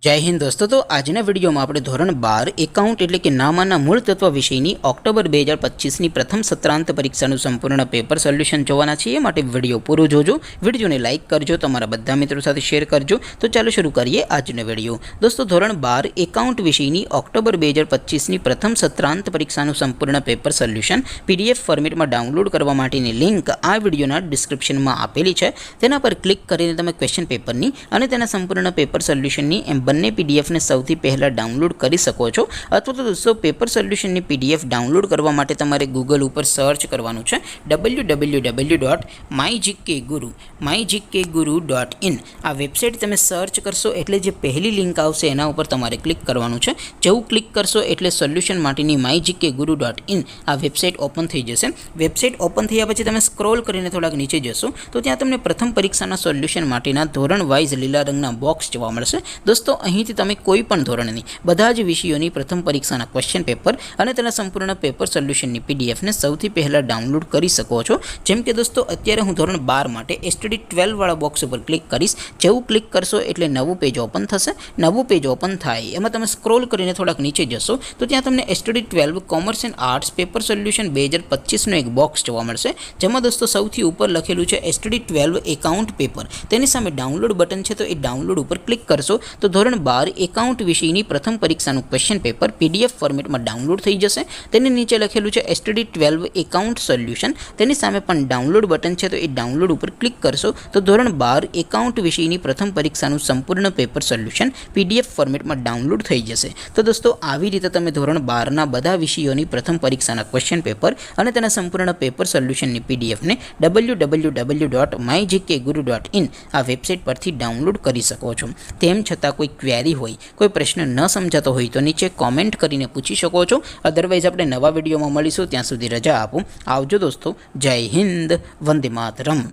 जय हिंद दोस्तों। तो आज वीडियो में આપણે ધોરણ 12 એકાઉન્ટ એટલે કે નામાના મૂળ તત્વ વિષયની ઓક્ટોબર 2025ની પ્રથમ સત્રાંત પરીક્ષાનું સંપૂર્ણ પેપર સોલ્યુશન જોવાના છીએ। માટે વિડિયો પૂરો જોજો, વિડિયોને લાઈક કરજો, તમારા બધા મિત્રો સાથે શેર કરજો। તો ચાલો શરૂ કરીએ આજનો વિડિયો। દોસ્તો ધોરણ 12 એકાઉન્ટ વિષયની ઓક્ટોબર 2025ની પ્રથમ સત્રાંત પરીક્ષાનું સંપૂર્ણ પેપર સોલ્યુશન પીડીએફ ફોર્મેટમાં ડાઉનલોડ કરવા માટેની લિંક આ વિડિયોના ડિસ્ક્રિપ્શનમાં આપેલી છે। તેના પર ક્લિક કરીને તમે ક્વેશ્ચન પેપરની અને તેના સંપૂર્ણ પેપર સોલ્યુશનની બંને पीडीएफ ने સૌથી પહેલા ડાઉનલોડ કરી શકો છો। અથવા તો દોસ્તો પેપર સોલ્યુશનની પીડીએફ ડાઉનલોડ કરવા માટે તમારે ગૂગલ ઉપર સર્ચ કરવાનું છે www.mygkguru.in। આ વેબસાઇટ તમે સર્ચ કરશો એટલે જે પહેલી લિંક આવશે એના ઉપર તમારે ક્લિક કરવાનું છે। જેવું ક્લિક કરશો એટલે સોલ્યુશન માટેની mygkguru.in આ વેબસાઇટ ઓપન થઈ જશે। વેબસાઇટ ઓપન થયા પછી તમે સ્ક્રોલ કરીને થોડાક નીચે જશો તો ત્યાં તમને પ્રથમ પરીક્ષાના સોલ્યુશન માટેના ધોરણ વાઇઝ લીલા રંગના બોક્સ જોવા મળશે। દોસ્તો અહીંથી તમે કોઈ પણ ધોરણની બધા જ વિષયોની પ્રથમ પરીક્ષાના ક્વેશ્ચન પેપર અને તેના સંપૂર્ણ પેપર સોલ્યુશનની પીડીએફને સૌથી પહેલાં ડાઉનલોડ કરી શકો છો। જેમ કે દોસ્તો અત્યારે હું ધોરણ 12 માટે STD 12 વાળા બોક્સ ઉપર ક્લિક કરીશ। જેવું ક્લિક કરશો એટલે નવું પેજ ઓપન થશે। નવું પેજ ઓપન થાય એમાં તમે સ્ક્રોલ કરીને થોડાક નીચે જશો તો ત્યાં તમને STD 12 commerce and arts paper solution 2025નું એક બોક્સ જોવા મળશે। જેમાં દોસ્તો સૌથી ઉપર લખેલું છે STD 12 એકાઉન્ટ પેપર। તેની સામે ડાઉનલોડ બટન છે, તો એ ડાઉનલોડ ઉપર ક્લિક કરશો તો ધોરણ 12 એકાઉન્ટ વિષયની પ્રથમ પરીક્ષાનું ક્વેશ્ચન પેપર પીડીએફ ફોર્મેટમાં ડાઉનલોડ થઈ જશે। તેની નીચે લખેલું છે STD 12 એકાઉન્ટ સોલ્યુશન। તેની સામે પણ ડાઉનલોડ બટન છે, તો એ ડાઉનલોડ ઉપર ક્લિક કરશો તો ધોરણ 12 એકાઉન્ટ વિષયની પ્રથમ પરીક્ષાનું સંપૂર્ણ પેપર સોલ્યુશન પીડીએફ ફોર્મેટમાં ડાઉનલોડ થઈ જશે। તો દોસ્તો આવી રીતે તમે ધોરણ 12ના બધા વિષયોની પ્રથમ પરીક્ષાના ક્વેશ્ચન પેપર અને તેના સંપૂર્ણ પેપર સોલ્યુશનની પીડીએફને www.mygkguru.in આ વેબસાઇટ પરથી ડાઉનલોડ કરી શકો છો। તેમ છતાં કોઈ ક્વેરી હોય, કોઈ પ્રશ્ન ન સમજાતો હોય તો નીચે કોમેન્ટ કરીને પૂછી શકો છો। અધરવાઇઝ આપણે નવા વિડીયોમાં મળીશું, ત્યાં સુધી રજા આપો। આવજો દોસ્તો। જય હિન્દ, વંદે માતરમ।